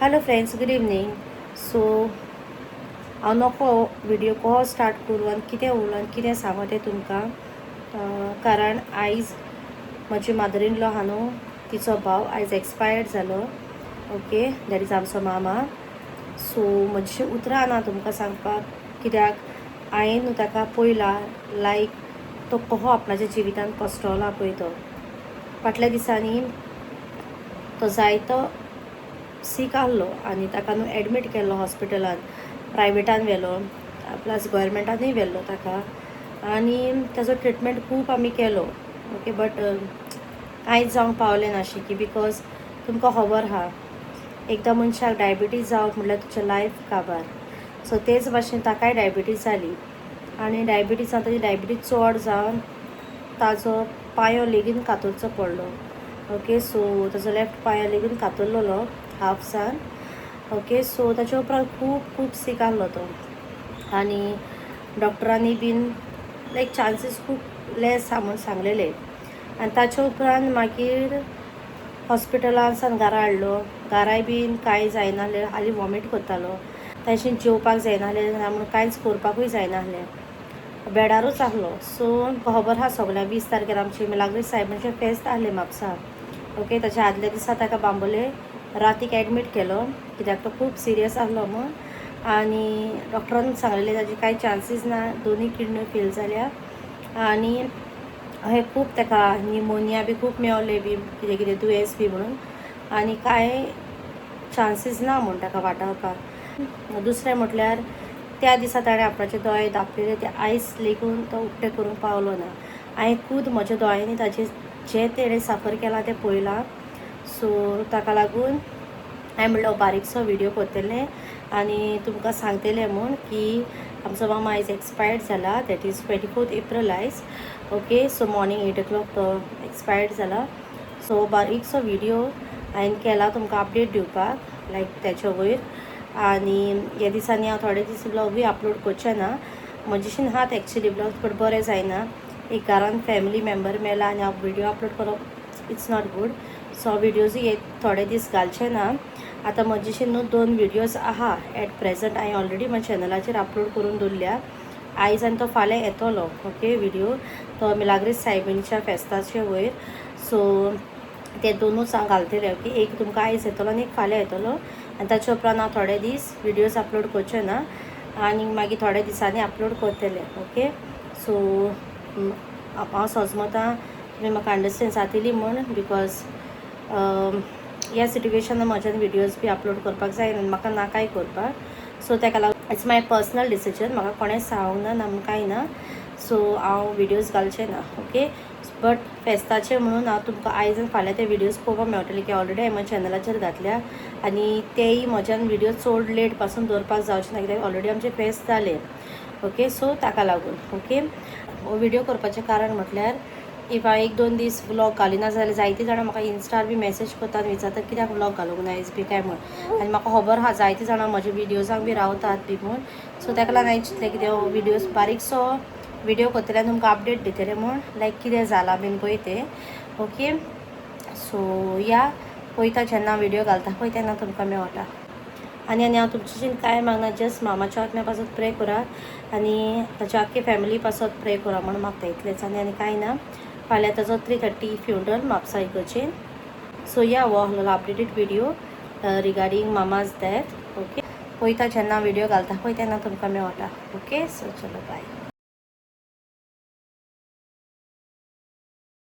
Hello friends, good evening. So हांव नको video कसो स्टार्ट करूं आनी कितें उलोवं आनी कितें सांगो तें तुमकां. कारण आयज म्हजी मदर इन लॉ आहा न्हू, तिचो भाव आयज एक्सपायर्ड जालो. ओके, दॅट इज आमचो मामा. सो म्हजी उतरां ना तुमकां सांगपाक, कित्याक हांवें न्हू ताका पळयला लायक तो कसो आपणाच्या जिवितान पसटवला पळय तो. फाटल्या दिसांनी तो जायतो सीक आहलो आनी ताका न्हू एडमीट केल्लो हॉस्पिटलान. प्रायवेटान व्हेलो प्लस गोवोरमेंटानूय व्हेल्लो ताका, आनी ताजो ट्रिटमेंट खूब आमी केलो. ओके, बट कांयच जावंक पावलें नाशिकी. बिकॉज तुमकां खबर आहा, एकदां मनशाक डायबिटीज जावप म्हटल्यार तुजें लायफ काबार. सो तेच भाशेन ताकाय डायबिटीज जाली आनी डायबिटीजान ताजी डायबिटीज चड जावन ताजो पांयो लेगीन कातरचो पडलो. ओके, सो ताजो लेफ्ट पांयो लेगीन कातरलेलो हाफसान. ओके, सो ताचे उपरांत खूब सीक आहलो तो, आनी डॉक्टरांनी बीन लायक चान्सीस खूब लेस आहा म्हूण सांगलेले. आनी ताचे उपरांत मागीर हॉस्पिटलान सावन घरा हाडलो. घराय बीन कांय जायनाहलें, हालीं वॉमीट करतालो. तांच्यानी जेवपाक जायनाहलें म्हूण कांयच करपाकूय जायनाहलें, बेडारूच आहलो. सो खबर आहा सगळ्यांक 20 तारखेर आमची मिलाग्रीस सायबाचें फेस्त आहलें म्हापसा. ओके, ताच्या आदल्या दिसा ताका बांबोळे रातीक एडमीट केलो, कित्याक तो खूब सिरियस आहलो म्हूण. आनी डॉक्टरान सांगलेलें ताजी कांय चान्सीस ना, दोनूय किडन्यो फेल जाल्या आनी हे खूब ताका निमोनिया बी खूब मेवले बी, कितें दुयेंस बी म्हणून, आनी कांय चान्सीस ना म्हूण ताका वाटावपाक. दुसरें म्हटल्यार त्या दिसा ताणें आपणाचे दोळे धांपलेले, ते आयज लेगून तो उक्ते करूंक पावलो ना. हांवें खूद म्हज्या दोळ्यांनी ताजें जें तेणें सफर केलां तें पळयलां. सो ताका लागून हांवें म्हणलो बारीकसो व्हिडिओ करतलें आनी तुमकां सांगतलें म्हूण की आमचो मामा आयज एक्सपायर्ड जाला. दॅट इज 24 एप्रील आयज. ओके, सो मॉर्निंग 8 o'clock तो एक्सपायर्ड जाला. सो बारीकसो व्हिडिओ हांवें केला तुमकां अपडेट दिवपाक, लायक त्याच्या वयर. आनी ह्या दिसांनी हांव थोडे दीस ब्लॉगूय अपलोड करचें ना. म्हजेशीन हात एक्चुली ब्लॉग, बट बरें जायना. एक घरान फॅमिली मेंबर मेला आनी हांव व्हिडिओ अपलोड करप इट्स नॉट गूड. सो हांव व्हिडिओजूय थोडे दीस घालचें ना. आतां म्हजेशीन न्हू 2 व्हिडिओज आहा एट प्रेझंट. हांवें ऑलरेडी म्हज्या चॅनलाचेर अपलोड करून दवरल्या. आयज आनी तो फाल्यां येतलो. ओके, व्हिडिओ तो मिलाग्रीस सायबीणच्या फेस्ताचे वयर. सो ते दोनूच हांव घालतलें. ओके, एक तुमकां आयज येतलो आनी एक फाल्यां येतलो. आनी ताचे उपरांत हांव थोडे दीस व्हिडिओज अपलोड करचें ना आनी मागीर थोड्या दिसांनी अपलोड करतलें. ओके, सो हांव सोजमतां तुमी म्हाका अंडरस्टँड जातली म्हूण, बिकॉज ह्या सिट्युएशनान म्हज्यान व्हिडिओज बी अपलोड करपाक जाय आनी म्हाका नाकाय करपाक. सो ताका लागून इट्स माय पर्सनल डिसिजन, म्हाका कोणें सांगूंक ना म्हूण कांय ना. सो हांव व्हिडिओज घालचें ना. ओके, बट फेस्ताचे म्हणून हांव तुमकां आयज आनी फाल्यां ते व्हिडिओज पळोवपाक मेळटले, की ऑलरेडी हांवें म्हज्या चॅनलाचेर घातल्या. आनी तेय म्हज्यान व्हिडिओ चड लेट पासून दवरपाक जावचें ना, कित्याक ऑलरेडी आमचें फेस्त जालें. ओके, सो ताका लागून. ओके, व्हिडिओ करपाचें कारण म्हटल्यार इफ हांव 1-2 दीस व्लॉग घालिना जाल्यार जायतीं जाणां म्हाका इन्स्टार बी मेसेज करतात आनी विचारतात कित्याक व्लॉग घालूंक ना आयज बी काय म्हूण. आनी म्हाका खबर आहा जायतीं जाणां म्हज्या व्हिडिओजांक बी रावतात बी म्हूण. सो ताका लागून हांवें चिंतलें की हो व्हिडिओज बारीकसो व्हिडिओ करतलें आनी तुमकां अपडेट दितलें म्हूण, लायक कितें जालां बीन पळय तें. ओके, सो या पळयता जेन्ना व्हिडिओ घालता पळय तेन्ना तुमकां मेळटा. आनी हांव तुमचेशीन कांय मागना, जस्ट मामाच्या आत्म्या पासत प्रे करात आनी ताच्या आख्खे फॅमिली पासत प्रे करा म्हूण मागता, इतलेंच. आनी कांय ना. फाल्यां ताजो 3:30 फ्युनरल म्हापसा इगर्जेन. सो या हो आहलो updated video regarding mama's death. Okay, पळयता जेन्ना व्हिडिओ घालता पळय तेन्ना तुमकां मेळटा. ओके, सो चलो बाय.